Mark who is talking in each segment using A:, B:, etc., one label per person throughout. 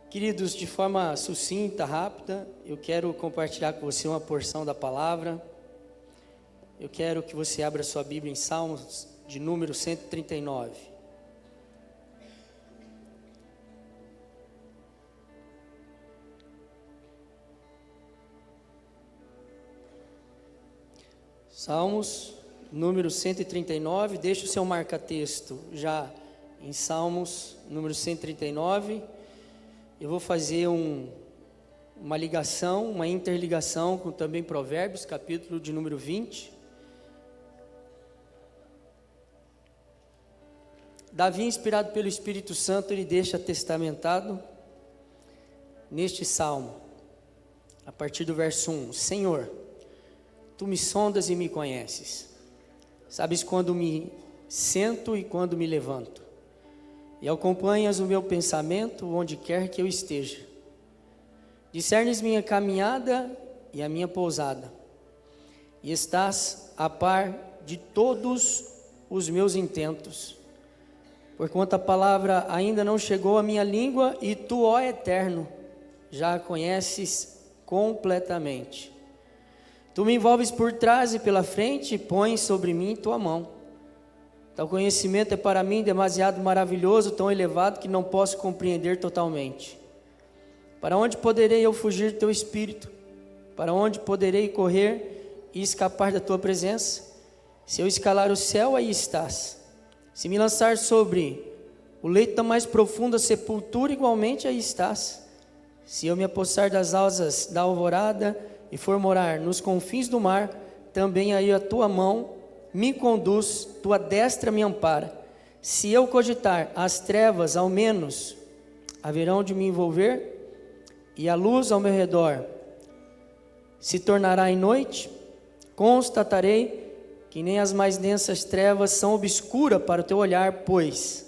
A: Queridos, de forma sucinta, rápida, eu quero compartilhar com você uma porção da palavra. Eu quero que você abra sua Bíblia em Salmos de número 139. Salmos número 139, deixa o seu marca-texto já em Salmos número 139. Eu vou fazer uma ligação, uma interligação com também Provérbios, capítulo de número 20. Davi, inspirado pelo Espírito Santo, ele deixa testamentado neste salmo, a partir do verso 1: Senhor, Tu me sondas e me conheces, sabes quando me sento e quando me levanto, e acompanhas o meu pensamento onde quer que eu esteja. Discernes minha caminhada e a minha pousada, e estás a par de todos os meus intentos. Porquanto a palavra ainda não chegou à minha língua, e Tu, ó Eterno, já a conheces completamente. Tu me envolves por trás e pela frente, e pões sobre mim Tua mão. Tal conhecimento é para mim demasiado maravilhoso, tão elevado que não posso compreender totalmente. Para onde poderei eu fugir do Teu Espírito? Para onde poderei correr e escapar da Tua presença? Se eu escalar o céu, aí estás. Se me lançar sobre o leito da mais profunda sepultura, igualmente aí estás. Se eu me apossar das asas da alvorada e for morar nos confins do mar, também aí a Tua mão me conduz, Tua destra me ampara. Se eu cogitar, as trevas ao menos haverão de me envolver, e a luz ao meu redor se tornará em noite, constatarei que nem as mais densas trevas são obscuras para o Teu olhar, pois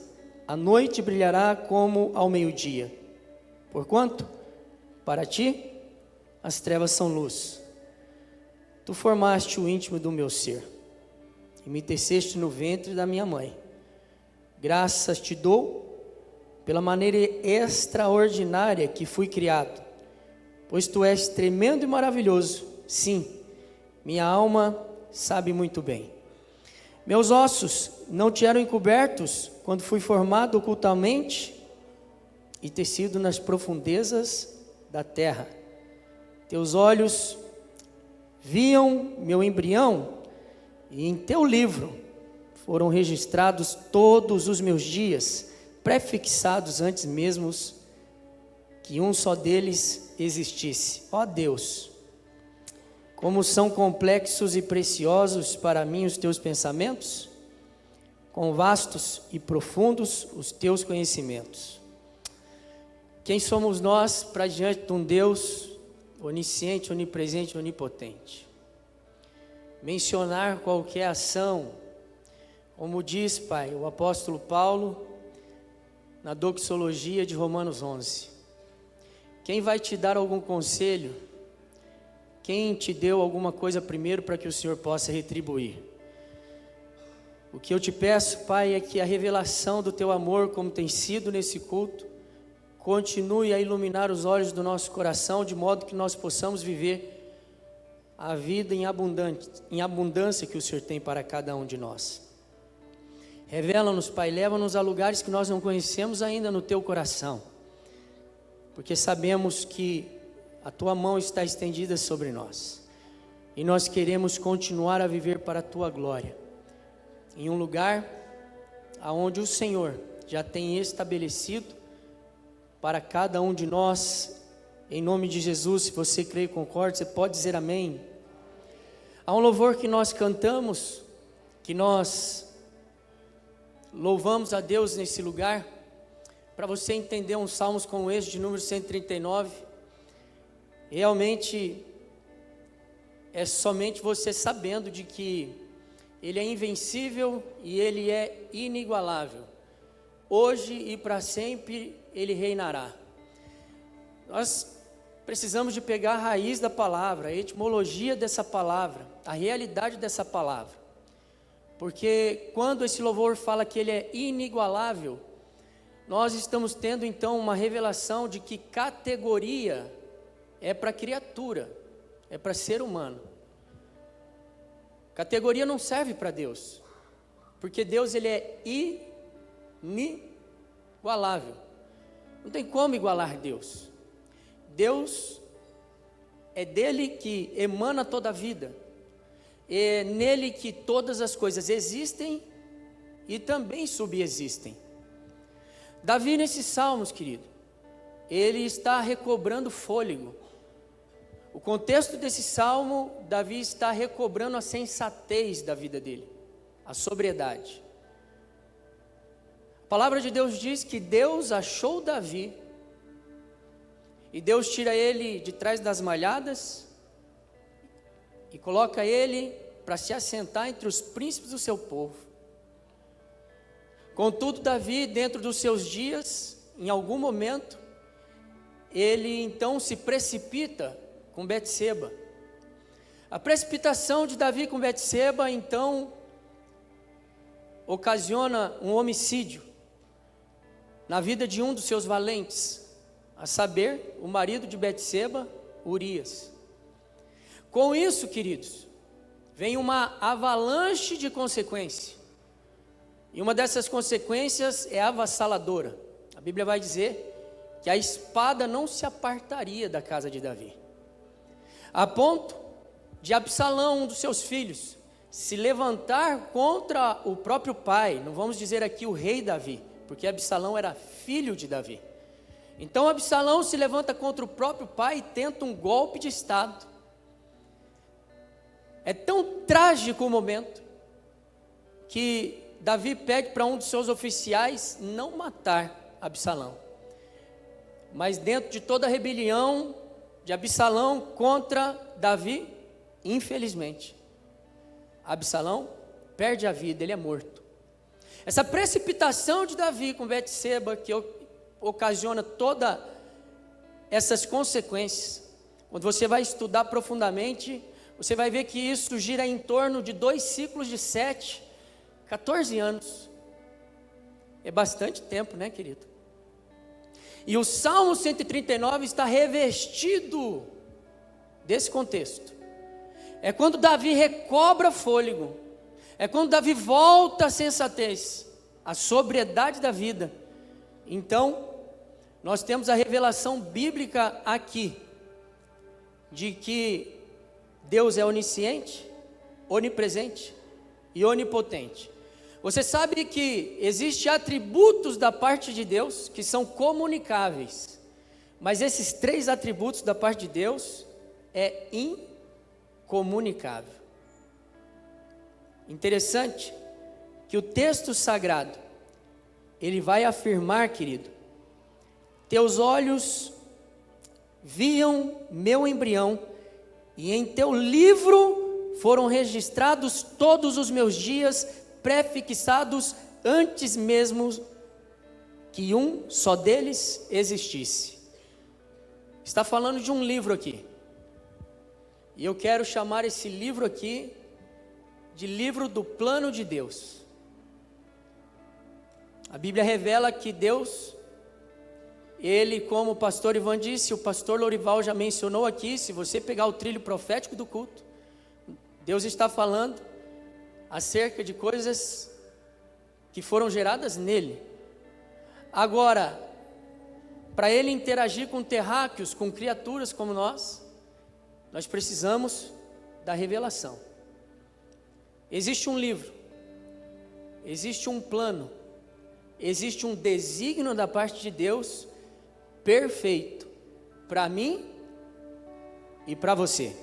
A: a noite brilhará como ao meio-dia. Porquanto, para Ti, as trevas são luz. Tu formaste o íntimo do meu ser, e me teceste no ventre da minha mãe. Graças Te dou pela maneira extraordinária que fui criado, pois Tu és tremendo e maravilhoso. Sim, minha alma sabe muito bem. Meus ossos não te eram encobertos quando fui formado ocultamente e tecido nas profundezas da terra. Teus olhos viam meu embrião, e em Teu livro foram registrados todos os meus dias, prefixados antes mesmo que um só deles existisse. Ó Deus, como são complexos e preciosos para mim os Teus pensamentos, quão vastos e profundos os Teus conhecimentos. Quem somos nós para diante de um Deus onisciente, onipresente, onipotente? Mencionar qualquer ação, como diz, Pai, o apóstolo Paulo, na doxologia de Romanos 11. Quem vai te dar algum conselho? Quem te deu alguma coisa primeiro para que o Senhor possa retribuir? O que eu te peço, Pai, é que a revelação do Teu amor, como tem sido nesse culto, continue a iluminar os olhos do nosso coração, de modo que nós possamos viver a vida em abundância que o Senhor tem para cada um de nós. Revela-nos, Pai, leva-nos a lugares que nós não conhecemos ainda no Teu coração, porque sabemos que a Tua mão está estendida sobre nós, e nós queremos continuar a viver para a Tua glória, em um lugar aonde o Senhor já tem estabelecido para cada um de nós. Em nome de Jesus, se você crê e concorda, você pode dizer amém. Há um louvor que nós cantamos, que nós louvamos a Deus nesse lugar. Para você entender um salmos como esse de número 139, realmente é somente você sabendo de que Ele é invencível e Ele é inigualável. Hoje e para sempre Ele reinará. Nós precisamos de pegar a raiz da palavra, a etimologia dessa palavra, a realidade dessa palavra. Porque quando esse louvor fala que Ele é inigualável, nós estamos tendo então uma revelação de que categoria é para criatura, é para ser humano. Categoria não serve para Deus, porque Deus ele é inigualável. Não tem como igualar Deus. Deus é dele que emana toda a vida. É nele que todas as coisas existem e também subexistem. Davi nesses salmos, querido, ele está recobrando fôlego. O contexto desse salmo, Davi está recobrando a sensatez da vida dele, a sobriedade. A palavra de Deus diz que Deus achou Davi, e Deus tira ele de trás das malhadas, e coloca ele para se assentar entre os príncipes do seu povo. Contudo, Davi, dentro dos seus dias, em algum momento, ele então se precipita com Betseba. A precipitação de Davi com Betseba, então, ocasiona um homicídio na vida de um dos seus valentes, a saber, o marido de Betseba, Urias. Com isso, queridos, vem uma avalanche de consequências, e uma dessas consequências é avassaladora. A Bíblia vai dizer que a espada não se apartaria da casa de Davi, a ponto de Absalão, um dos seus filhos, se levantar contra o próprio pai. Não vamos dizer aqui o rei Davi, porque Absalão era filho de Davi. Então Absalão se levanta contra o próprio pai e tenta um golpe de estado. É tão trágico o momento que Davi pede para um dos seus oficiais não matar Absalão. Mas dentro de toda a rebelião de Absalão contra Davi, infelizmente, Absalão perde a vida, ele é morto. Essa precipitação de Davi com Betseba, que ocasiona todas essas consequências, quando você vai estudar profundamente, você vai ver que isso gira em torno de 2 ciclos de 7, 14 anos. É bastante tempo, né, querido? E o Salmo 139 está revestido desse contexto. É quando Davi recobra fôlego, é quando Davi volta à sensatez, à sobriedade da vida. Então, nós temos a revelação bíblica aqui, de que Deus é onisciente, onipresente e onipotente. Você sabe que existem atributos da parte de Deus que são comunicáveis, mas esses 3 atributos da parte de Deus é incomunicável. Interessante que o texto sagrado, ele vai afirmar, querido, teus olhos viam meu embrião, e em teu livro foram registrados todos os meus dias, prefixados antes mesmo que um só deles existisse. Está falando de um livro aqui, e eu quero chamar esse livro aqui de livro do plano de Deus. A Bíblia revela que Deus, ele, como o pastor Ivan disse, o pastor Lorival já mencionou aqui, se você pegar o trilho profético do culto, Deus está falando acerca de coisas que foram geradas nele. Agora, para ele interagir com terráqueos, com criaturas como nós precisamos da revelação. Existe um livro, existe um plano, existe um desígnio da parte de Deus perfeito para mim e para você.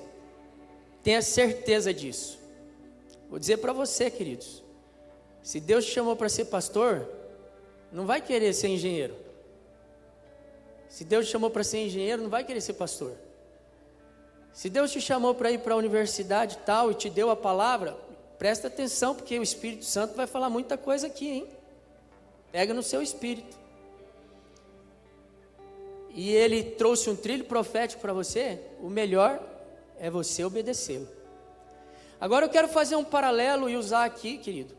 A: Tenha certeza disso. Vou dizer para você, queridos, se Deus te chamou para ser pastor, não vai querer ser engenheiro. Se Deus te chamou para ser engenheiro, não vai querer ser pastor. Se Deus te chamou para ir para a universidade tal e te deu a palavra, presta atenção, porque o Espírito Santo vai falar muita coisa aqui, hein? Pega no seu espírito. E ele trouxe um trilho profético para você, o melhor é você obedecê-lo. Agora eu quero fazer um paralelo e usar aqui, querido,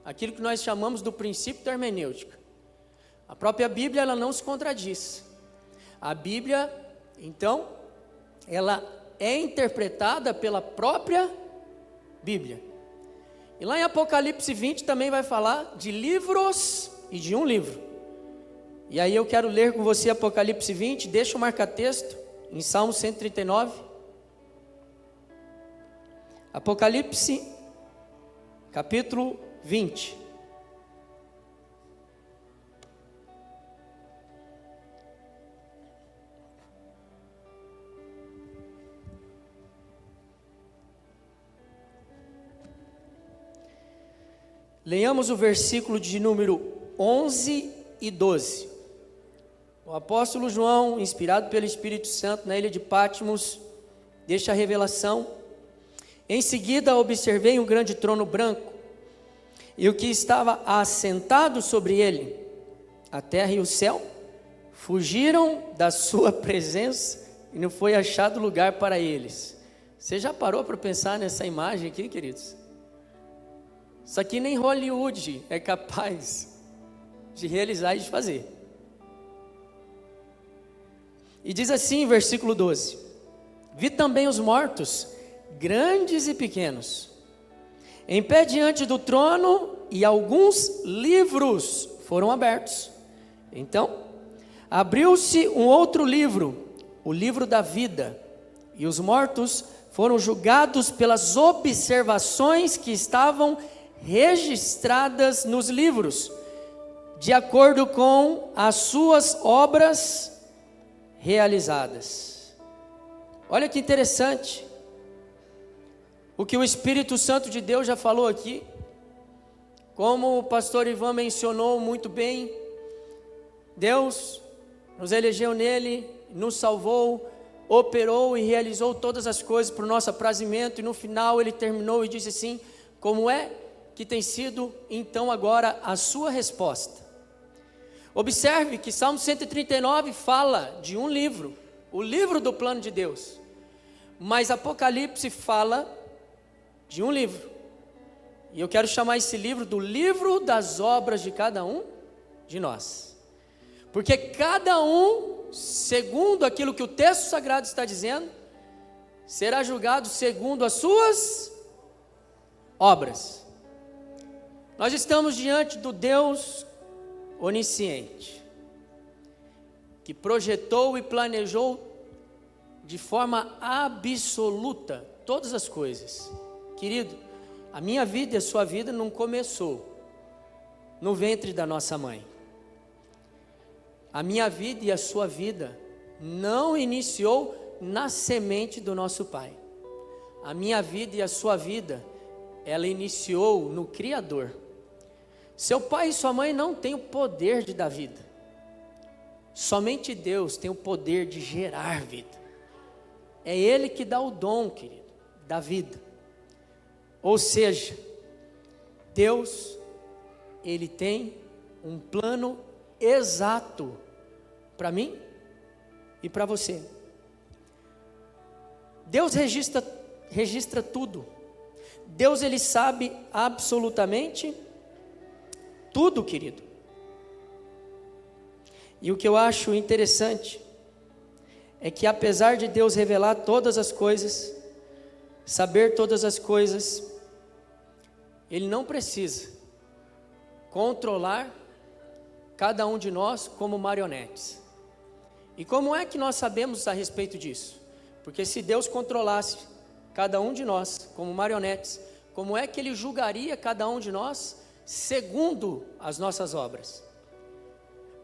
A: aquilo que nós chamamos do princípio da hermenêutica. A própria Bíblia, ela não se contradiz. A Bíblia, então, ela é interpretada pela própria Bíblia. E lá em Apocalipse 20 também vai falar de livros e de um livro. E aí eu quero ler com você Apocalipse 20, deixa eu marcar texto em Salmo 139. Apocalipse, capítulo 20. Leiamos o versículo de número 11 e 12. O apóstolo João, inspirado pelo Espírito Santo na ilha de Patmos, deixa a revelação. Em seguida observei um grande trono branco, e o que estava assentado sobre ele, a terra e o céu, fugiram da sua presença, e não foi achado lugar para eles. Você já parou para pensar nessa imagem aqui, queridos? Isso aqui nem Hollywood é capaz de realizar e de fazer. E diz assim, versículo 12: vi também os mortos, grandes e pequenos, em pé diante do trono, e alguns livros foram abertos. Então, abriu-se um outro livro, o livro da vida, e os mortos foram julgados pelas observações que estavam registradas nos livros, de acordo com as suas obras realizadas. Olha que interessante, o que o Espírito Santo de Deus já falou aqui, como o pastor Ivan mencionou muito bem. Deus nos elegeu nele, nos salvou, operou e realizou todas as coisas para o nosso aprazimento, e no final ele terminou e disse assim: como é que tem sido então agora a sua resposta? Observe que Salmo 139 fala de um livro, o livro do plano de Deus, mas Apocalipse fala de um livro, e eu quero chamar esse livro do livro das obras de cada um de nós, porque cada um, segundo aquilo que o texto sagrado está dizendo, será julgado segundo as suas obras. Nós estamos diante do Deus onisciente, que projetou e planejou de forma absoluta todas as coisas. Querido, a minha vida e a sua vida não começou no ventre da nossa mãe. A minha vida e a sua vida não iniciou na semente do nosso pai. A minha vida e a sua vida, ela iniciou no Criador. Seu pai e sua mãe não têm o poder de dar vida. Somente Deus tem o poder de gerar vida. É Ele que dá o dom, querido, da vida. Ou seja, Deus, Ele tem um plano exato para mim e para você. Deus registra tudo. Deus, Ele sabe absolutamente tudo, querido. E o que eu acho interessante é que, apesar de Deus revelar todas as coisas, saber todas as coisas, Ele não precisa controlar cada um de nós como marionetes. E como é que nós sabemos a respeito disso? Porque se Deus controlasse cada um de nós como marionetes, como é que Ele julgaria cada um de nós segundo as nossas obras?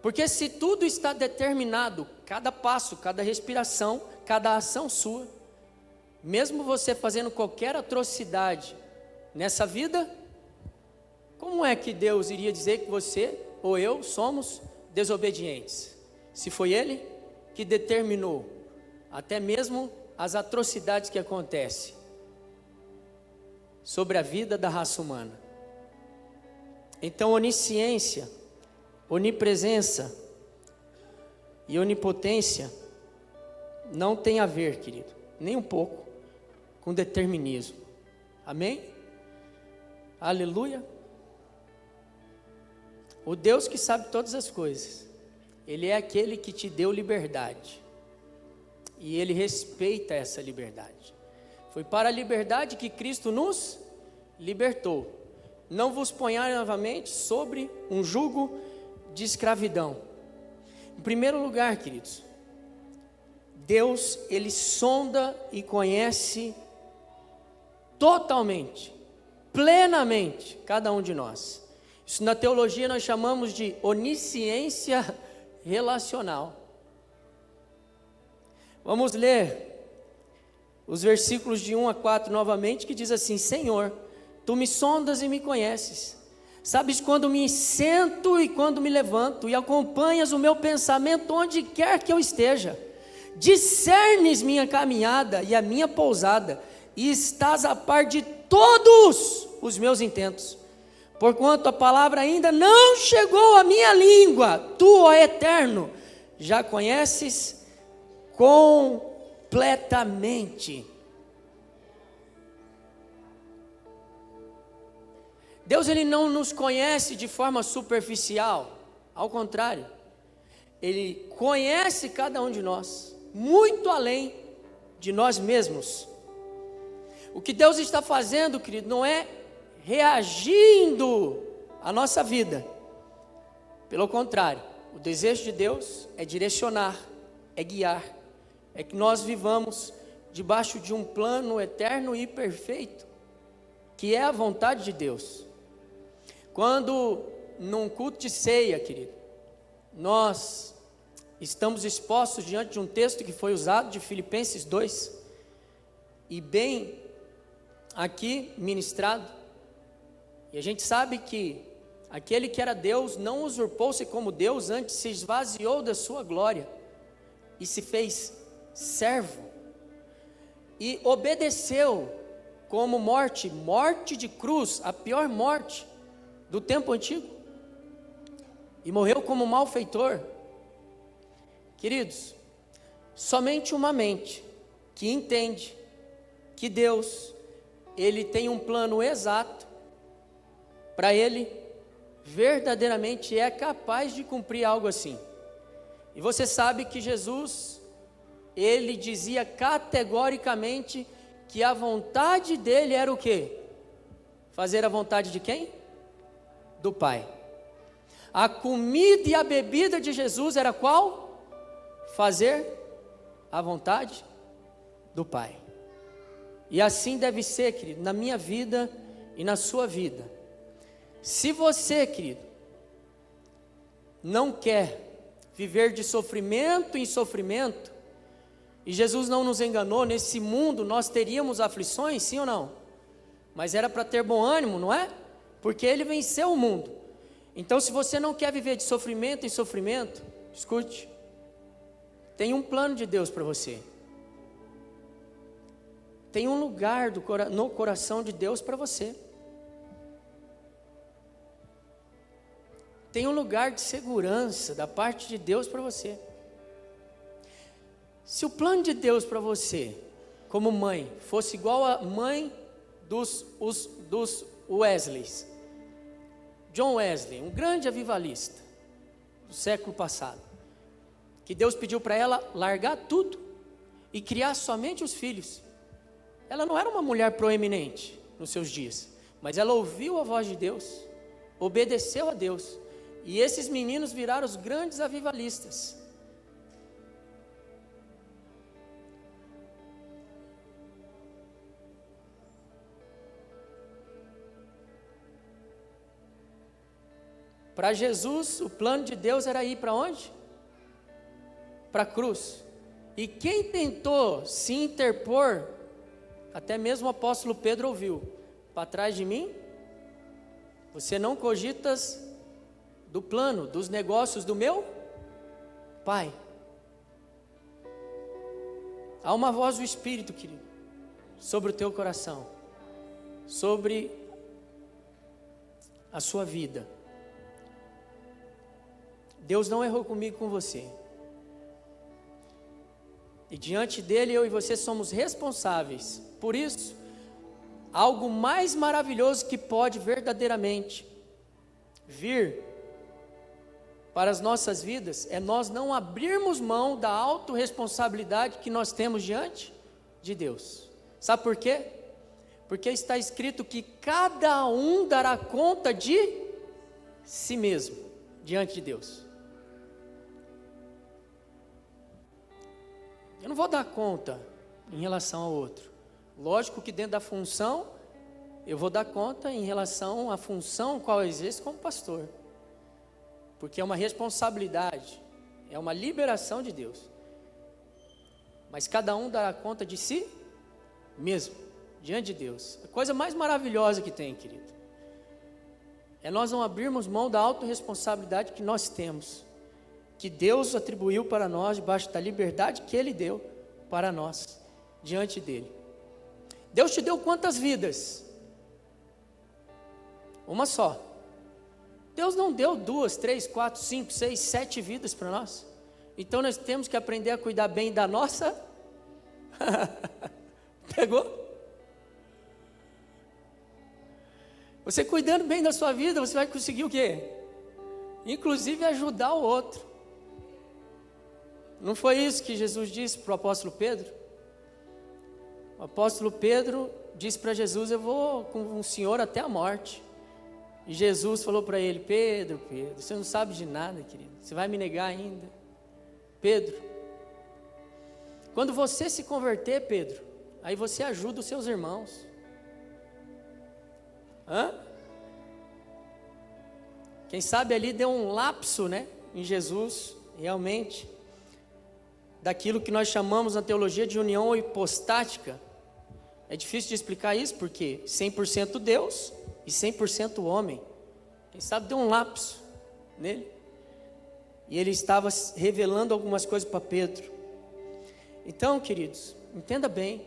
A: Porque se tudo está determinado, cada passo, cada respiração, cada ação sua, mesmo você fazendo qualquer atrocidade nessa vida, como é que Deus iria dizer que você ou eu somos desobedientes? Se foi Ele que determinou até mesmo as atrocidades que acontecem sobre a vida da raça humana. Então, onisciência, onipresença e onipotência não tem a ver, querido, nem um pouco, com determinismo. Amém? Aleluia. O Deus que sabe todas as coisas, Ele é aquele que te deu liberdade. E Ele respeita essa liberdade. Foi para a liberdade que Cristo nos libertou. Não vos ponhais novamente sobre um jugo de escravidão. Em primeiro lugar, queridos, Deus, Ele sonda e conhece totalmente, plenamente, cada um de nós. Isso na teologia nós chamamos de onisciência relacional. Vamos ler os versículos de 1 a 4 novamente, que diz assim: Senhor, Tu me sondas e me conheces, sabes quando me sento e quando me levanto, e acompanhas o meu pensamento onde quer que eu esteja. Discernes minha caminhada e a minha pousada, e estás a par de todos os meus intentos. Porquanto a palavra ainda não chegou à minha língua, Tu, ó Eterno, já conheces completamente. Deus, Ele não nos conhece de forma superficial, ao contrário, Ele conhece cada um de nós, muito além de nós mesmos. O que Deus está fazendo, querido, não é reagindo à nossa vida. Pelo contrário, o desejo de Deus é direcionar, é guiar, é que nós vivamos debaixo de um plano eterno e perfeito, que é a vontade de Deus. Quando num culto de ceia, querido, nós estamos expostos diante de um texto que foi usado de Filipenses 2, e bem aqui ministrado, e a gente sabe que aquele que era Deus não usurpou-se como Deus, antes se esvaziou da sua glória, e se fez servo, e obedeceu como morte de cruz, a pior morte do tempo antigo, e morreu como malfeitor. Queridos, somente uma mente que entende que Deus, Ele tem um plano exato, para Ele verdadeiramente é capaz de cumprir algo assim. E você sabe que Jesus, Ele dizia categoricamente que a vontade dEle era o quê? Fazer a vontade de quem? Do Pai. A comida e a bebida de Jesus era qual? Fazer a vontade do Pai. E assim deve ser, querido, na minha vida e na sua vida. Se você, querido, não quer viver de sofrimento em sofrimento, e Jesus não nos enganou, nesse mundo nós teríamos aflições, sim ou não? Mas era para ter bom ânimo, não é? Porque Ele venceu o mundo. Então, se você não quer viver de sofrimento em sofrimento, escute, tem um plano de Deus para você. Tem um lugar no coração de Deus para você. Tem um lugar de segurança da parte de Deus para você. Se o plano de Deus para você, como mãe, fosse igual a mãe dos Wesleys, John Wesley, um grande avivalista do século passado, que Deus pediu para ela largar tudo e criar somente os filhos. Ela não era uma mulher proeminente nos seus dias, mas ela ouviu a voz de Deus, obedeceu a Deus, e esses meninos viraram os grandes avivalistas. Para Jesus, o plano de Deus era ir para onde? Para a cruz. E quem tentou se interpor, até mesmo o apóstolo Pedro ouviu: para trás de mim, você não cogitas do plano, dos negócios do meu Pai. Há uma voz do Espírito, querido, sobre o teu coração, sobre a sua vida. Deus não errou comigo e com você. E diante dele, eu e você somos responsáveis. Por isso, algo mais maravilhoso que pode verdadeiramente vir para as nossas vidas é nós não abrirmos mão da autorresponsabilidade que nós temos diante de Deus. Sabe por quê? Porque está escrito que cada um dará conta de si mesmo diante de Deus. Eu não vou dar conta em relação ao outro. Lógico que dentro da função, eu vou dar conta em relação à função qual eu exerço como pastor. Porque é uma responsabilidade, é uma liberação de Deus. Mas cada um dará conta de si mesmo, diante de Deus. A coisa mais maravilhosa que tem, querido, é nós não abrirmos mão da autorresponsabilidade que nós temos, que Deus atribuiu para nós, debaixo da liberdade que Ele deu para nós, diante dEle. Deus te deu quantas vidas? Uma só. Deus não deu 2, 3, 4, 5, 6, 7 vidas para nós. Então nós temos que aprender a cuidar bem da nossa. Pegou? Você cuidando bem da sua vida, você vai conseguir o quê? Inclusive ajudar o outro. Não foi isso que Jesus disse para o apóstolo Pedro? O apóstolo Pedro disse para Jesus: eu vou com o Senhor até a morte. E Jesus falou para ele: Pedro, você não sabe de nada, querido, você vai me negar ainda. Pedro, quando você se converter, Pedro, aí você ajuda os seus irmãos. Quem sabe ali deu um lapso, né, em Jesus, realmente, daquilo que nós chamamos na teologia de união hipostática. É difícil de explicar isso, porque 100% Deus e 100% homem. Quem sabe deu um lapso nele. E ele estava revelando algumas coisas para Pedro. Então, queridos, entenda bem,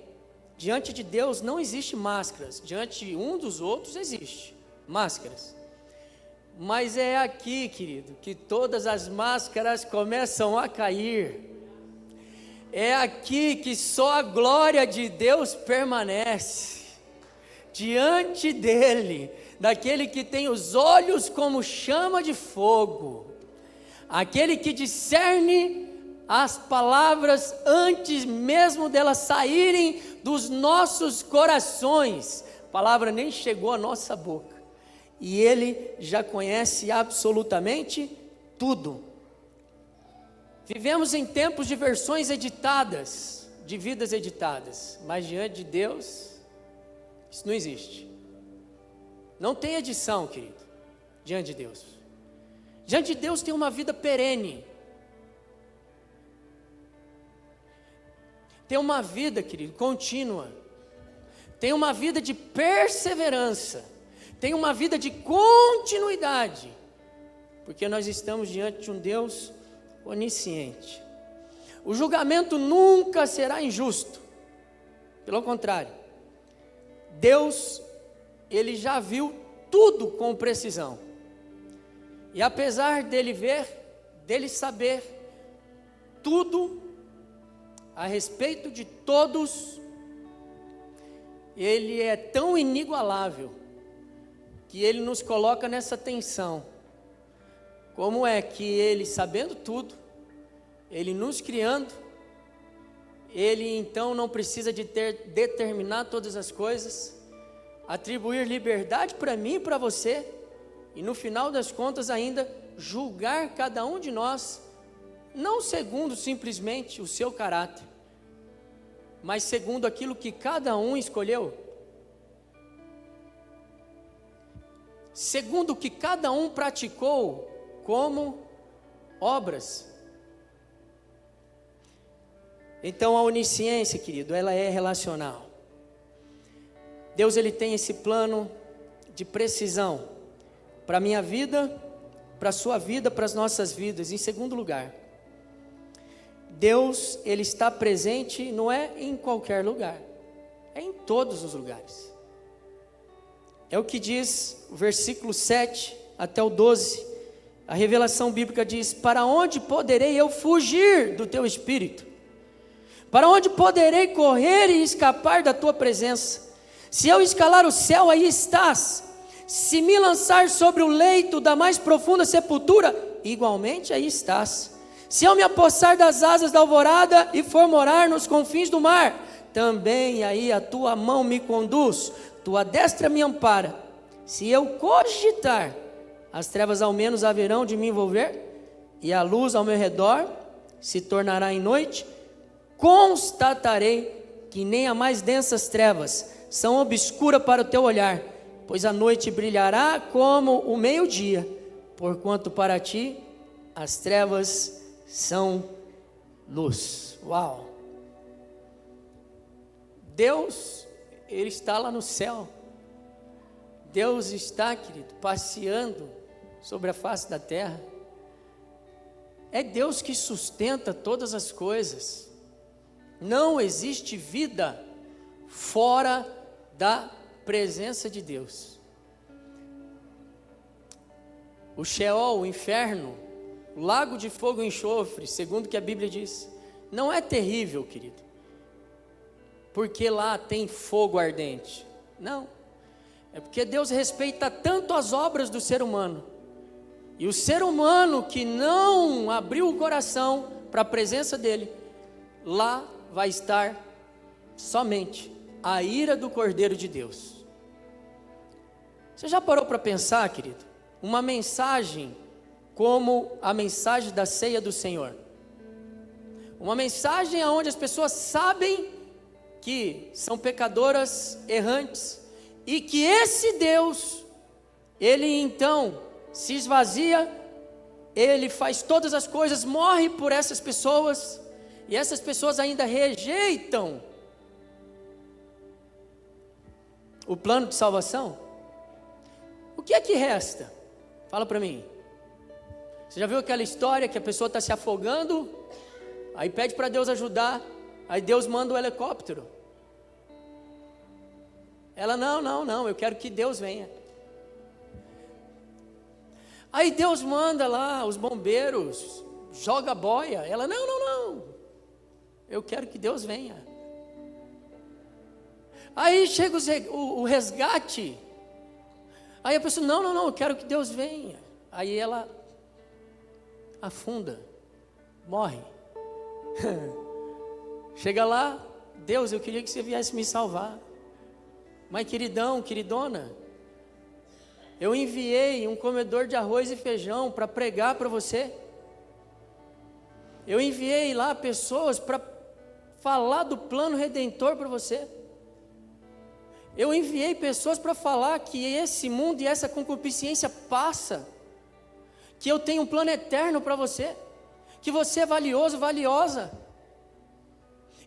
A: diante de Deus não existe máscaras, diante de um dos outros existe máscaras. Mas é aqui, querido, que todas as máscaras começam a cair. É aqui que só a glória de Deus permanece. Diante dele, daquele que tem os olhos como chama de fogo, aquele que discerne as palavras antes mesmo delas saírem dos nossos corações. A palavra nem chegou à nossa boca, e ele já conhece absolutamente tudo. Vivemos em tempos de versões editadas, de vidas editadas, mas diante de Deus, isso não existe. Não tem edição, querido, diante de Deus. Diante de Deus tem uma vida perene. Tem uma vida, querido, contínua. Tem uma vida de perseverança. Tem uma vida de continuidade. Porque nós estamos diante de um Deus onisciente. O julgamento nunca será injusto. Pelo contrário, Deus, Ele já viu tudo com precisão. E apesar dele ver, dele saber tudo a respeito de todos, Ele é tão inigualável que Ele nos coloca nessa tensão. Como é que Ele, sabendo tudo, Ele nos criando, Ele então não precisa de determinar todas as coisas, atribuir liberdade para mim e para você, e no final das contas ainda julgar cada um de nós, não segundo simplesmente o seu caráter, mas segundo aquilo que cada um escolheu, segundo o que cada um praticou como obras. Então a onisciência, querido, ela é relacional. Deus, Ele tem esse plano de precisão para a minha vida, para a sua vida, para as nossas vidas. Em segundo lugar, Deus, Ele está presente, não é em qualquer lugar, é em todos os lugares. É o que diz o versículo 7 até o 12, a revelação bíblica diz: para onde poderei eu fugir do teu espírito? Para onde poderei correr e escapar da tua presença? Se eu escalar o céu, aí estás. Se me lançar sobre o leito da mais profunda sepultura, igualmente aí estás. Se eu me apossar das asas da alvorada e for morar nos confins do mar, também aí a tua mão me conduz, tua destra me ampara. Se eu cogitar, as trevas ao menos haverão de me envolver, e a luz ao meu redor se tornará em noite. Constatarei que nem as mais densas trevas são obscuras para o teu olhar, pois a noite brilhará como o meio-dia, porquanto para ti as trevas são luz. Uau! Deus, Ele está lá no céu. Deus está, querido, passeando sobre a face da terra. É Deus que sustenta todas as coisas. Não existe vida fora da presença de Deus. O Sheol, o inferno, o lago de fogo e enxofre, segundo o que a Bíblia diz, não é terrível, querido, porque lá tem fogo ardente. Não, é porque Deus respeita tanto as obras do ser humano, e o ser humano que não abriu o coração para a presença dEle, lá vai estar somente a ira do Cordeiro de Deus. Você já parou para pensar, querido? Uma mensagem como a mensagem da ceia do Senhor, uma mensagem onde as pessoas sabem que são pecadoras errantes, e que esse Deus, Ele então se esvazia, Ele faz todas as coisas, morre por essas pessoas, e essas pessoas ainda rejeitam o plano de salvação. O que é que resta? Fala para mim. Você já viu aquela história que a pessoa está se afogando, aí pede para Deus ajudar, aí Deus manda o helicóptero. Ela, não, eu quero que Deus venha. Aí Deus manda lá os bombeiros, joga a boia. Ela, não, eu quero que Deus venha. Aí chega o resgate. Aí a pessoa, não, eu quero que Deus venha. Aí ela afunda, morre. Chega lá, Deus, eu queria que você viesse me salvar. Mas queridão, queridona, eu enviei um comedor de arroz e feijão para pregar para você. Eu enviei lá pessoas para falar do plano redentor para você. Eu enviei pessoas para falar que esse mundo e essa concupiscência passa, que eu tenho um plano eterno para você, que você é valioso, valiosa,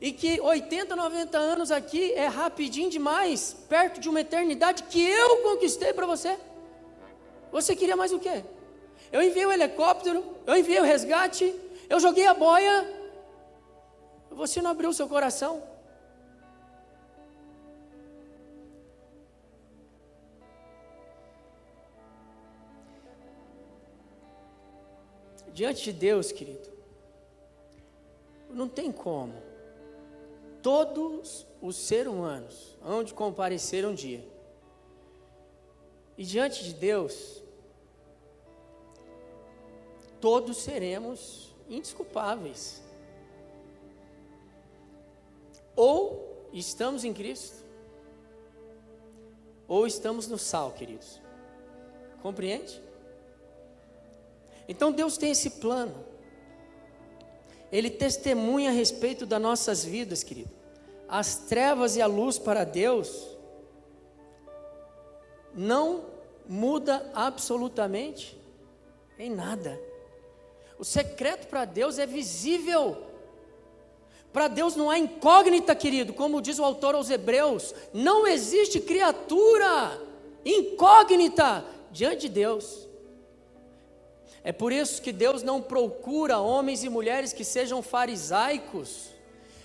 A: e que 80, 90 anos aqui é rapidinho demais, perto de uma eternidade que eu conquistei para você. Você queria mais o quê? Eu enviei o helicóptero, eu enviei o resgate, eu joguei a boia, você não abriu o seu coração. Diante de Deus, querido, não tem como. Todos os seres humanos hão de comparecer um dia. E diante de Deus, todos seremos indesculpáveis. Ou estamos em Cristo, ou estamos no sal, queridos. Compreende? Então Deus tem esse plano. Ele testemunha a respeito das nossas vidas, querido. As trevas e a luz para Deus não muda absolutamente em nada. O secreto para Deus é visível. Para Deus não há incógnita, querido, como diz o autor aos Hebreus. Não existe criatura incógnita diante de Deus. É por isso que Deus não procura homens e mulheres que sejam farisaicos.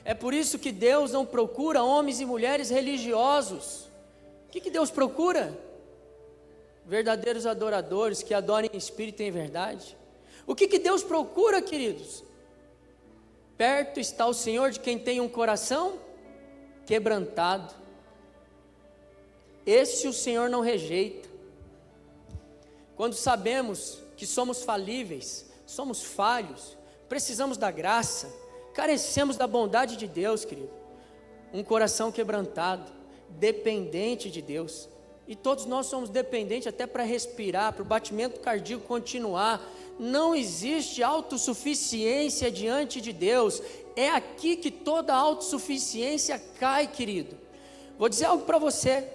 A: É por isso que Deus não procura homens e mulheres religiosos. O que Deus procura? Verdadeiros adoradores que adorem em espírito e em verdade. O que Deus procura, queridos? Perto está o Senhor de quem tem um coração quebrantado. Esse o Senhor não rejeita. Quando sabemos que somos falíveis, somos falhos, precisamos da graça, carecemos da bondade de Deus, querido. Um coração quebrantado, dependente de Deus. E todos nós somos dependentes até para respirar, para o batimento cardíaco continuar. Não existe autossuficiência diante de Deus. É aqui que toda autossuficiência cai, querido. Vou dizer algo para você.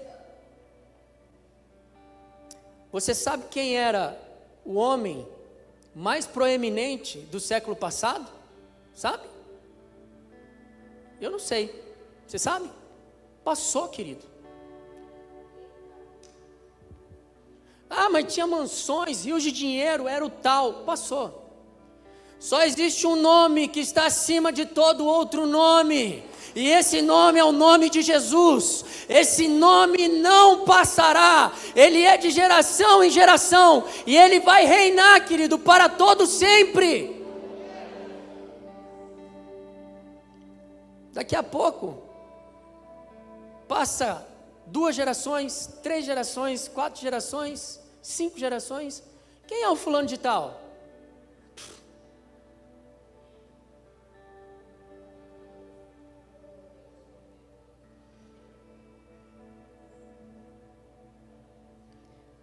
A: Você sabe quem era o homem mais proeminente do século passado? Sabe? Eu não sei. Você sabe? Passou, querido. Ah, mas tinha mansões, rios de dinheiro, era o tal. Passou. Só existe um nome que está acima de todo outro nome. E esse nome é o nome de Jesus. Esse nome não passará. Ele é de geração em geração. E ele vai reinar, querido, para todo sempre. Daqui a pouco, passa 2 gerações, 3 gerações, 4 gerações, 5 gerações. Quem é o fulano de tal?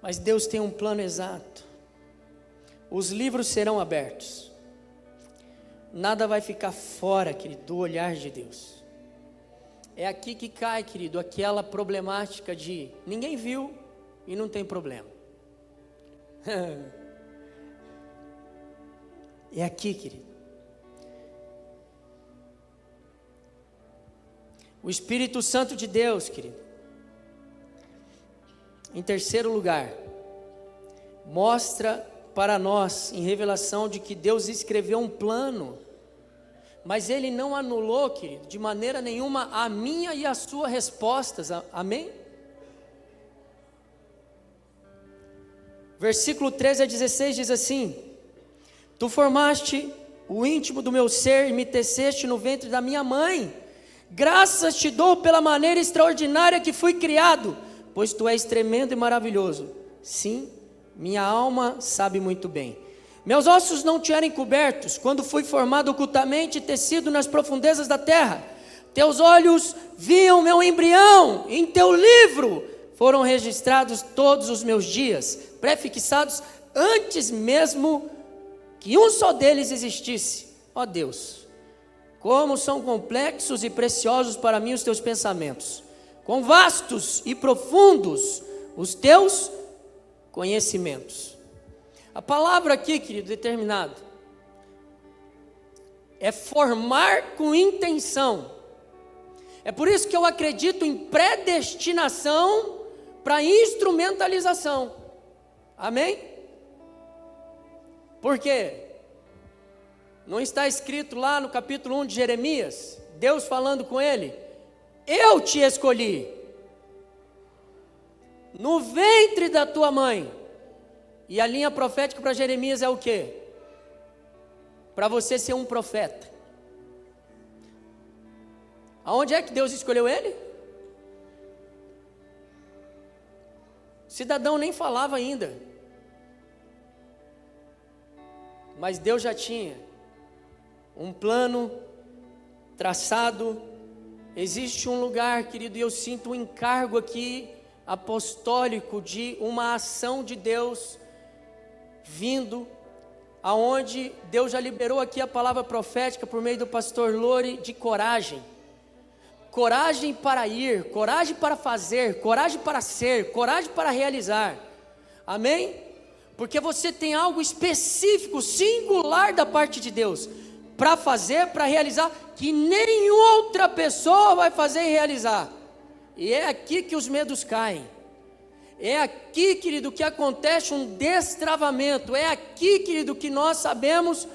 A: Mas Deus tem um plano exato. Os livros serão abertos. Nada vai ficar fora, querido, do olhar de Deus. É aqui que cai, querido, aquela problemática de ninguém viu e não tem problema. É aqui, querido. O Espírito Santo de Deus, querido. Em terceiro lugar, mostra para nós em revelação de que Deus escreveu um plano, mas Ele não anulou, querido, de maneira nenhuma a minha e a sua respostas, amém? Versículo 13 a 16 diz assim: Tu formaste o íntimo do meu ser e me teceste no ventre da minha mãe, graças te dou pela maneira extraordinária que fui criado, pois tu és tremendo e maravilhoso. Sim, minha alma sabe muito bem. Meus ossos não te eram cobertos, quando fui formado ocultamente e tecido nas profundezas da terra. Teus olhos viam meu embrião, em teu livro foram registrados todos os meus dias, prefixados antes mesmo que um só deles existisse. Ó Deus, como são complexos e preciosos para mim os teus pensamentos, quão vastos e profundos os teus conhecimentos. A palavra aqui, querido, determinado, é formar com intenção. É por isso que eu acredito em predestinação para instrumentalização. Amém? Por quê? Não está escrito lá no capítulo 1 de Jeremias, Deus falando com ele: eu te escolhi no ventre da tua mãe. E a linha profética para Jeremias é o quê? Para você ser um profeta. Aonde é que Deus escolheu ele? O cidadão nem falava ainda, mas Deus já tinha um plano traçado. Existe um lugar, querido, e eu sinto um encargo aqui apostólico de uma ação de Deus vindo, aonde Deus já liberou aqui a palavra profética por meio do pastor Lore, de coragem. Coragem para ir, coragem para fazer, coragem para ser, coragem para realizar. Amém? Porque você tem algo específico, singular da parte de Deus para fazer, para realizar, que nenhuma outra pessoa vai fazer e realizar. E é aqui que os medos caem. É aqui, querido, que acontece um destravamento. É aqui, querido, que nós sabemos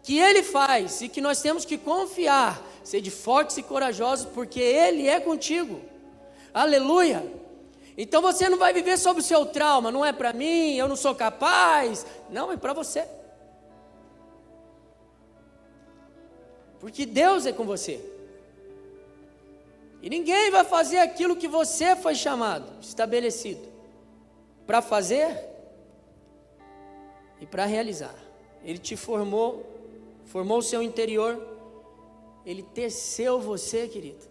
A: que Ele faz e que nós temos que confiar, ser fortes e corajosos, porque Ele é contigo. Aleluia! Então você não vai viver sobre o seu trauma. Não é para mim, eu não sou capaz. Não, é para você. Porque Deus é com você. E ninguém vai fazer aquilo que você foi chamado, estabelecido para fazer. e para realizar. Ele te formou o seu interior, Ele teceu você, querido.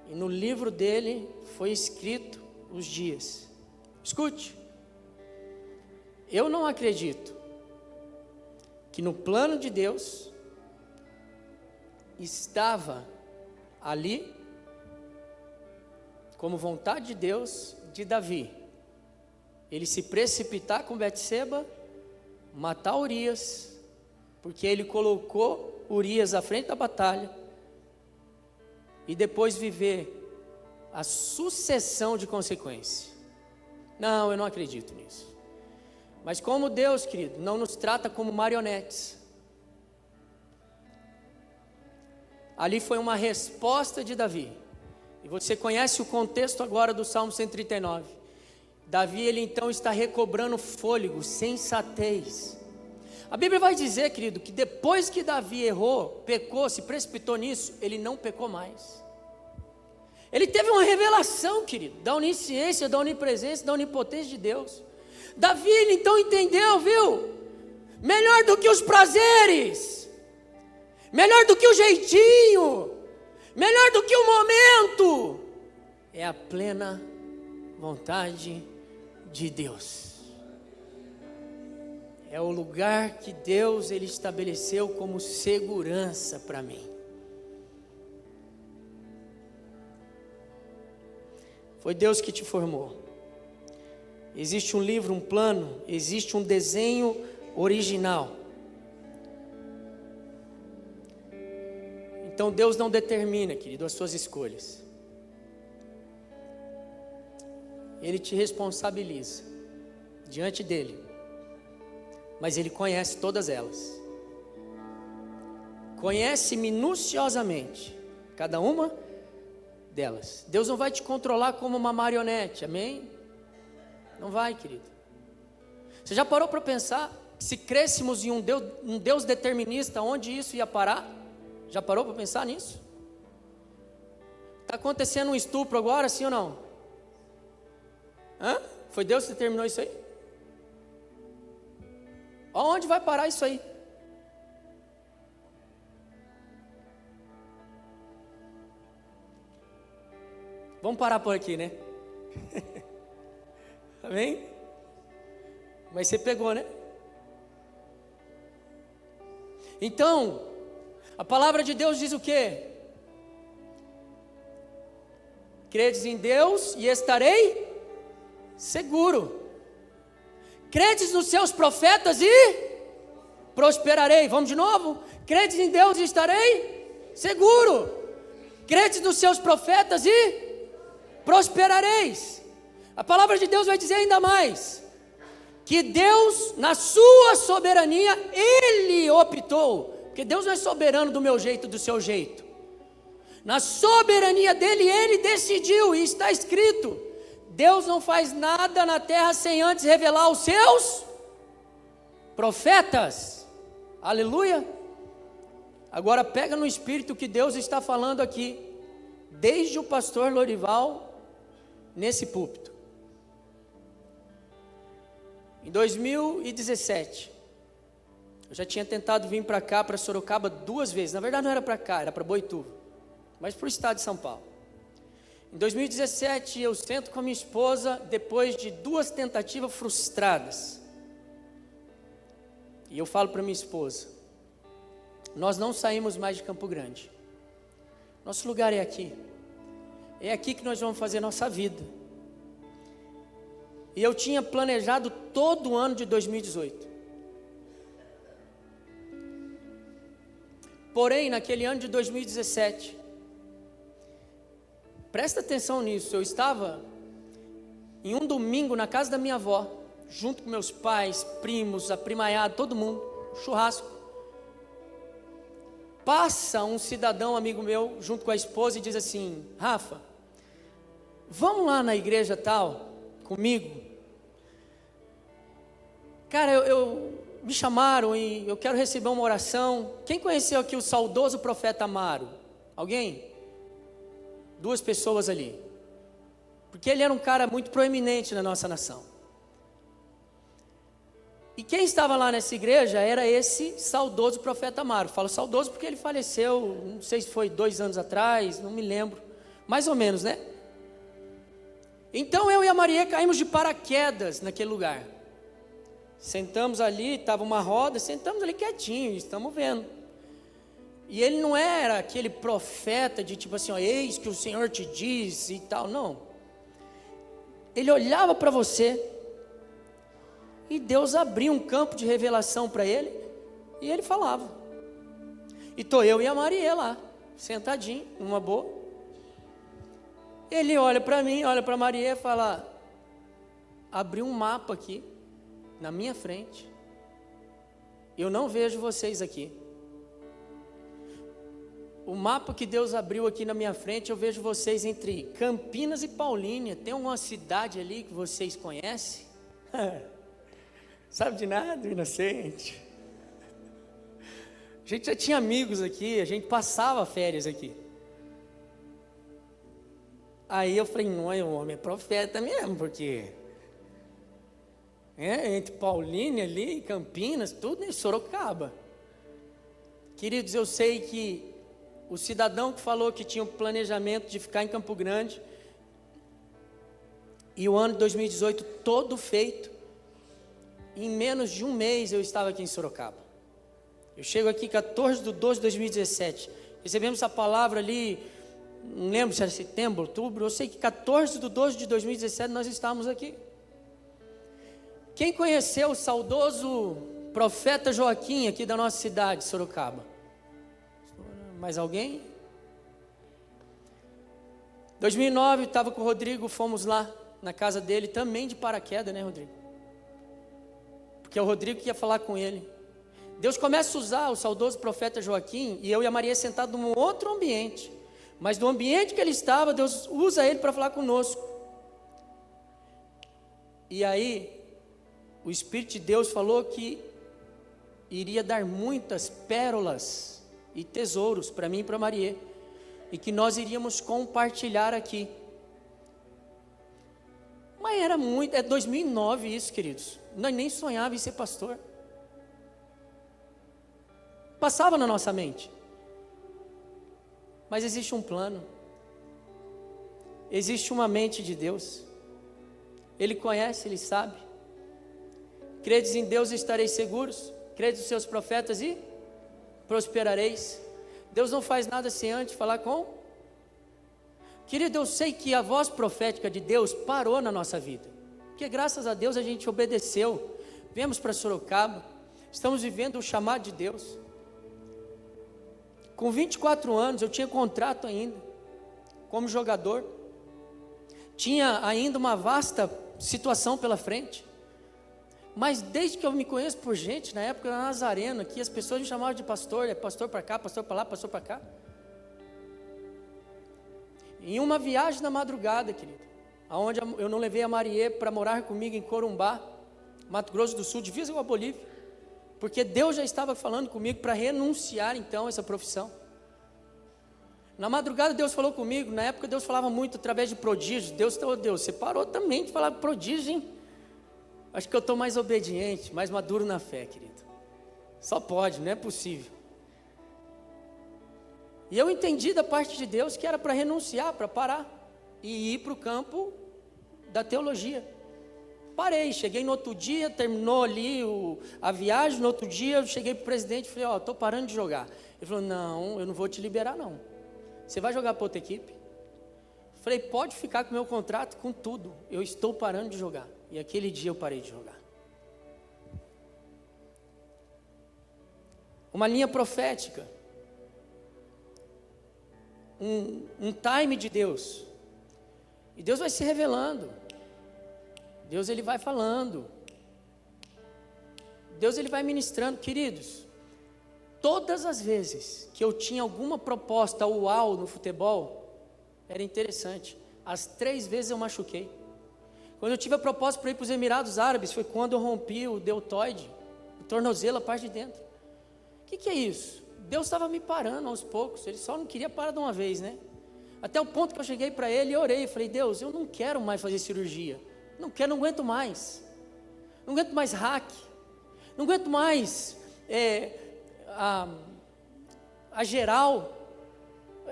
A: E no livro dele foi escrito os dias. Escute, eu não acredito que no plano de Deus estava ali, como vontade de Deus, de Davi, ele se precipitar com Betseba, matar Urias, porque ele colocou Urias à frente da batalha, e depois viver a sucessão de consequências. Não, eu não acredito nisso. Mas como Deus, querido, não nos trata como marionetes, ali foi uma resposta de Davi. E você conhece o contexto agora do Salmo 139. Davi, ele então está recobrando fôlego, sensatez. A Bíblia vai dizer, querido, que depois que Davi errou, pecou, se precipitou nisso, ele não pecou mais. Ele teve uma revelação, querido, da onisciência, da onipresença, da onipotência de Deus. Davi, ele então entendeu, viu? Melhor do que os prazeres, melhor do que o jeitinho, melhor do que o momento, é a plena vontade de Deus. É o lugar que Deus ele estabeleceu como segurança para mim. Foi Deus que te formou. Existe um livro, um plano, existe um desenho original. Então Deus não determina, querido, as suas escolhas. Ele te responsabiliza diante dele, mas ele conhece todas elas. Conhece minuciosamente cada uma delas. Deus não vai te controlar como uma marionete, amém? Não vai, querido. Você já parou para pensar que se crêssemos em um Deus determinista, onde isso ia parar? Já parou para pensar nisso? Está acontecendo um estupro agora, sim ou não? Foi Deus que determinou isso aí? Aonde vai parar isso aí? Vamos parar por aqui, né? Amém? Mas você pegou, né? Então, a palavra de Deus diz o quê? Credes em Deus e estarei seguro. Credes nos seus profetas e prosperarei. Vamos de novo? Credes em Deus e estarei seguro. Credes nos seus profetas e prosperareis. A palavra de Deus vai dizer ainda mais, que Deus, na sua soberania, Ele optou, porque Deus não é soberano do meu jeito, do seu jeito. Na soberania dEle, Ele decidiu, e está escrito, Deus não faz nada na terra sem antes revelar os seus profetas. Aleluia. Agora pega no espírito que Deus está falando aqui, desde o pastor Lorival, nesse púlpito. Em 2017, eu já tinha tentado vir para cá, para Sorocaba 2 vezes. Na verdade não era para cá, era para Boituva, mas para o estado de São Paulo. Em 2017 eu sento com a minha esposa, depois de 2 tentativas frustradas, e eu falo para minha esposa, nós não saímos mais de Campo Grande, nosso lugar é aqui que nós vamos fazer nossa vida. E eu tinha planejado todo o ano de 2018. Porém, naquele ano de 2017, presta atenção nisso, eu estava em um domingo na casa da minha avó, junto com meus pais, primos, aprimaiado, todo mundo, churrasco. Passa um cidadão amigo meu, junto com a esposa, e diz assim: Rafa, vamos lá na igreja tal, comigo? Cara, me chamaram e eu quero receber uma oração. Quem conheceu aqui o saudoso profeta Amaro? Alguém? 2 pessoas ali. Porque ele era um cara muito proeminente na nossa nação. E quem estava lá nessa igreja era esse saudoso profeta Amaro. Falo saudoso porque ele faleceu, não sei se foi 2 anos atrás, não me lembro, mais ou menos, né? Então eu e a Maria caímos de paraquedas naquele lugar. Sentamos ali, estava uma roda, sentamos ali quietinho, estamos vendo. E ele não era aquele profeta de tipo assim, ó, eis que o Senhor te diz e tal, não. Ele olhava para você e Deus abria um campo de revelação para ele e ele falava. E estou eu e a Maria lá, sentadinho, numa boa. Ele olha para mim, olha para a Maria e fala, abriu um mapa aqui, na minha frente, eu não vejo vocês aqui. O mapa que Deus abriu aqui na minha frente, eu vejo vocês entre Campinas e Paulínia. Tem alguma cidade ali que vocês conhecem? Sabe de nada, inocente. A gente já tinha amigos aqui, a gente passava férias aqui. Aí eu falei, não, o homem é profeta mesmo, porque entre Paulínia ali, Campinas, tudo em Sorocaba. Queridos, eu sei que o cidadão que falou que tinha um planejamento de ficar em Campo Grande, e o ano de 2018 todo feito, em menos de um mês eu estava aqui em Sorocaba. Eu chego aqui 14/12/2017, recebemos essa palavra ali, não lembro se era setembro, outubro, eu sei que 14/12/2017 nós estávamos aqui. Quem conheceu o saudoso profeta Joaquim aqui da nossa cidade, Sorocaba? Mais alguém? 2009, estava com o Rodrigo, fomos lá na casa dele, também de paraquedas, né, Rodrigo? Porque é o Rodrigo que ia falar com ele. Deus começa a usar o saudoso profeta Joaquim, e eu e a Maria sentados num outro ambiente, mas no ambiente que ele estava, Deus usa ele para falar conosco. E aí, o Espírito de Deus falou que iria dar muitas pérolas e tesouros para mim e para Maria, e que nós iríamos compartilhar aqui. Mas era muito, é 2009 isso, queridos, nós nem sonhávamos em ser pastor, passava na nossa mente, mas existe um plano, existe uma mente de Deus, Ele conhece, Ele sabe. Credes em Deus e estareis seguros, credes nos seus profetas e prosperareis. Deus não faz nada sem antes falar com. Querido, eu sei que a voz profética de Deus parou na nossa vida, porque graças a Deus a gente obedeceu, viemos para Sorocaba, estamos vivendo o chamado de Deus. Com 24 anos eu tinha contrato ainda, como jogador, tinha ainda uma vasta situação pela frente. Mas desde que eu me conheço por gente, na época na Nazareno, aqui as pessoas me chamavam de pastor, é pastor para cá, pastor para lá, pastor para cá. Em uma viagem na madrugada, querido, aonde eu não levei a Maria para morar comigo em Corumbá, Mato Grosso do Sul, divisa com a Bolívia, porque Deus já estava falando comigo para renunciar então a essa profissão. Na madrugada Deus falou comigo, na época Deus falava muito através de prodígios. Deus, você parou também de falar prodígio, hein? Acho que eu estou mais obediente, mais maduro na fé, querido. Só pode, não é possível. E eu entendi da parte de Deus que era para renunciar, para parar e ir para o campo da teologia. Parei, cheguei no outro dia, terminou ali a viagem, no outro dia eu cheguei para o presidente e falei, estou parando de jogar. Ele falou, não, eu não vou te liberar não. Você vai jogar para outra equipe? Falei, pode ficar com o meu contrato, com tudo, eu estou parando de jogar. E aquele dia eu parei de jogar. Uma linha profética, um time de Deus, e Deus vai se revelando, Deus ele vai falando, Deus ele vai ministrando. Queridos, todas as vezes que eu tinha alguma proposta uau no futebol, era interessante, as 3 vezes eu machuquei. Quando eu tive a proposta para ir para os Emirados Árabes, foi quando eu rompi o deltoide, o tornozelo, a parte de dentro. O que é isso? Deus estava me parando aos poucos, Ele só não queria parar de uma vez, né? Até o ponto que eu cheguei para Ele e orei, falei, Deus, eu não quero mais fazer cirurgia, não aguento mais hack, Não aguento mais a geral,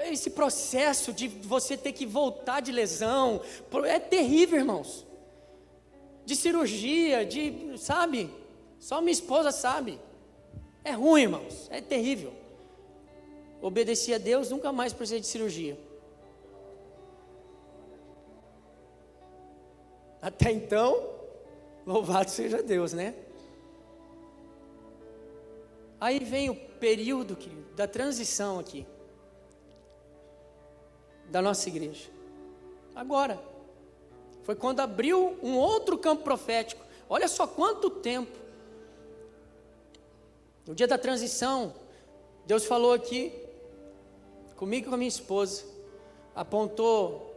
A: esse processo de você ter que voltar de lesão, é terrível, irmãos. De cirurgia, sabe? Só minha esposa sabe. É ruim, irmãos, é terrível. Obedeci a Deus, nunca mais precisei de cirurgia. Até então, louvado seja Deus, né? Aí vem o período, querido, da transição aqui, da nossa igreja. Agora, foi quando abriu um outro campo profético. Olha só quanto tempo. No dia da transição, Deus falou aqui, comigo e com a minha esposa, apontou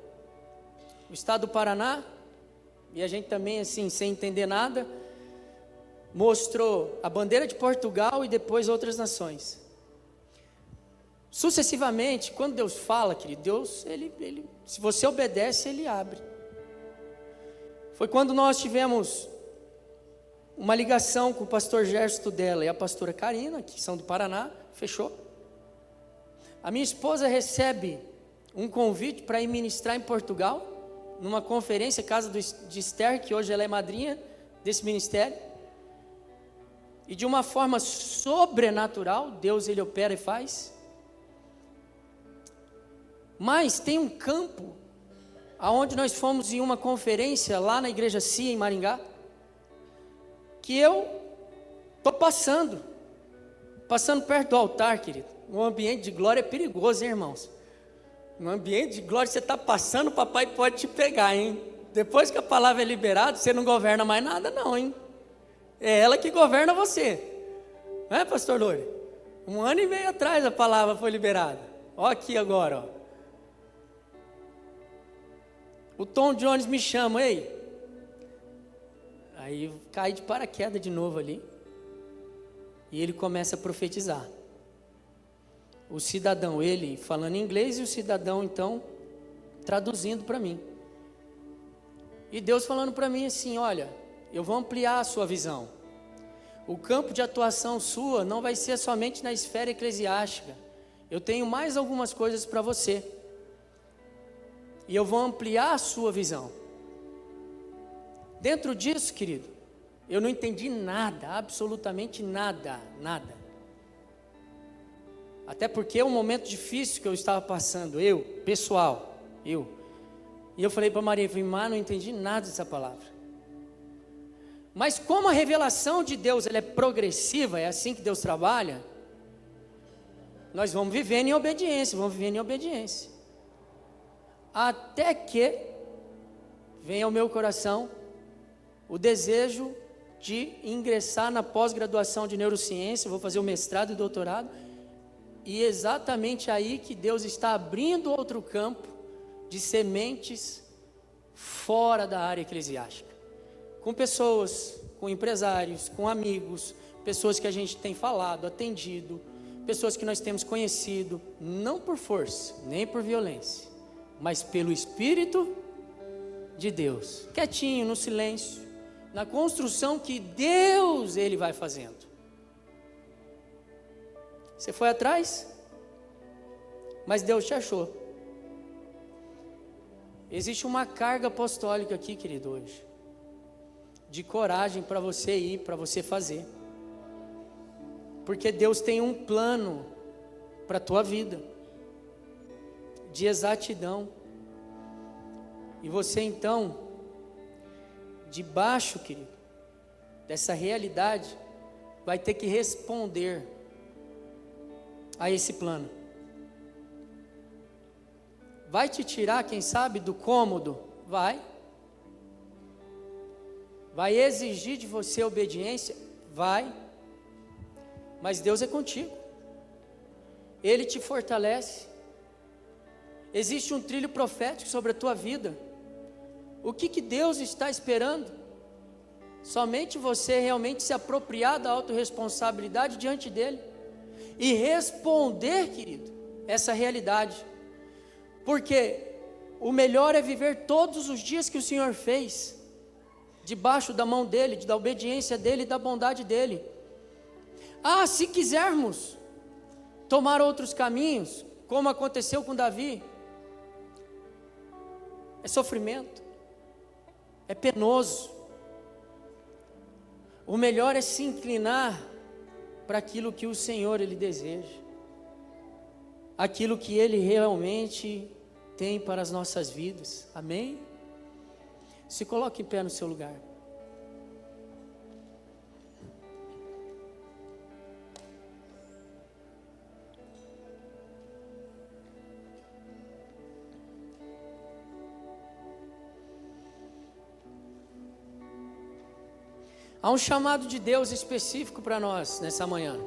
A: o estado do Paraná, e a gente também assim, sem entender nada, mostrou a bandeira de Portugal e depois outras nações. Sucessivamente, quando Deus fala, querido, Deus, ele, se você obedece, Ele abre. Foi quando nós tivemos uma ligação com o pastor Gersto dela e a pastora Karina, que são do Paraná, fechou. A minha esposa recebe um convite para ir ministrar em Portugal, numa conferência, casa de Esther, que hoje ela é madrinha desse ministério. E de uma forma sobrenatural, Deus ele opera e faz. Mas tem um campo, aonde nós fomos em uma conferência, lá na Igreja CIA, em Maringá, que eu estou passando perto do altar, querido. Um ambiente de glória é perigoso, hein, irmãos? Um ambiente de glória, você está passando, o papai pode te pegar, hein? Depois que a palavra é liberada, você não governa mais nada não, hein? É ela que governa você. Não é, pastor Loure? 1 ano e meio atrás a palavra foi liberada. Ó aqui agora, ó. O Tom Jones me chama, ei. Aí eu caí de paraquedas de novo ali. E ele começa a profetizar. O cidadão, ele falando inglês e o cidadão então traduzindo para mim. E Deus falando para mim assim, olha, eu vou ampliar a sua visão. O campo de atuação sua não vai ser somente na esfera eclesiástica. Eu tenho mais algumas coisas para você. E eu vou ampliar a sua visão. Dentro disso, querido, eu não entendi nada, absolutamente nada. Até porque é um momento difícil que eu estava passando, pessoal. E eu falei para Maria, não entendi nada dessa palavra. Mas como a revelação de Deus ela é progressiva, é assim que Deus trabalha, nós vamos vivendo em obediência. Até que venha ao meu coração o desejo de ingressar na pós-graduação de neurociência, vou fazer o mestrado e doutorado, e exatamente aí que Deus está abrindo outro campo de sementes fora da área eclesiástica. Com pessoas, com empresários, com amigos, pessoas que a gente tem falado, atendido, pessoas que nós temos conhecido, não por força, nem por violência, mas pelo Espírito de Deus, quietinho, no silêncio, na construção que Deus ele vai fazendo. Você foi atrás, mas Deus te achou. Existe uma carga apostólica aqui, querido, hoje, de coragem para você ir, para você fazer, porque Deus tem um plano para a tua vida, de exatidão, e você então, debaixo, querido, dessa realidade, vai ter que responder a esse plano. Vai te tirar, quem sabe, do cômodo? Vai exigir de você obediência? Vai, mas Deus é contigo, Ele te fortalece. Existe um trilho profético sobre a tua vida. O que Deus está esperando? Somente você realmente se apropriar da autorresponsabilidade diante dEle e responder, querido, essa realidade. Porque o melhor é viver todos os dias que o Senhor fez, debaixo da mão dEle, da obediência dEle e da bondade dEle. Ah, se quisermos tomar outros caminhos, como aconteceu com Davi, é sofrimento, é penoso. O melhor é se inclinar para aquilo que o Senhor Ele deseja, aquilo que Ele realmente tem para as nossas vidas. Amém? Se coloque em pé no seu lugar. Há um chamado de Deus específico para nós nessa manhã.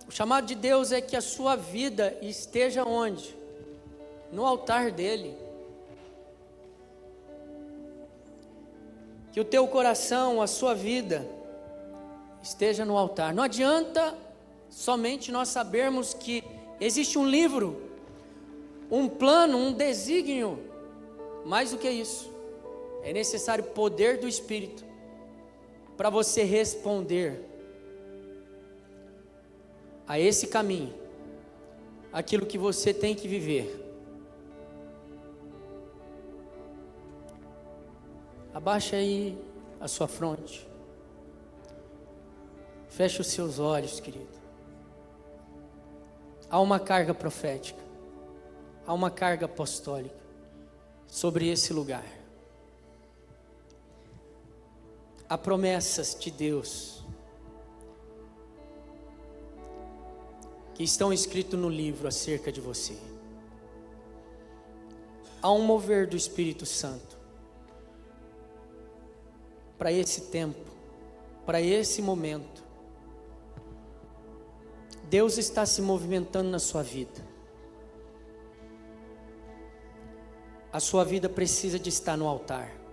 A: O chamado de Deus é que a sua vida esteja onde? No altar dele. Que o teu coração, a sua vida esteja no altar. Não adianta somente nós sabermos que existe um livro, um plano, um desígnio. Mais do que isso, é necessário poder do Espírito para você responder a esse caminho, aquilo que você tem que viver. Abaixa aí a sua fronte, feche os seus olhos, querido. Há uma carga profética, há uma carga apostólica sobre esse lugar. Há promessas de Deus que estão escritas no livro acerca de você. Há um mover do Espírito Santo para esse tempo, para esse momento. Deus está se movimentando na sua vida. A sua vida precisa de estar no altar.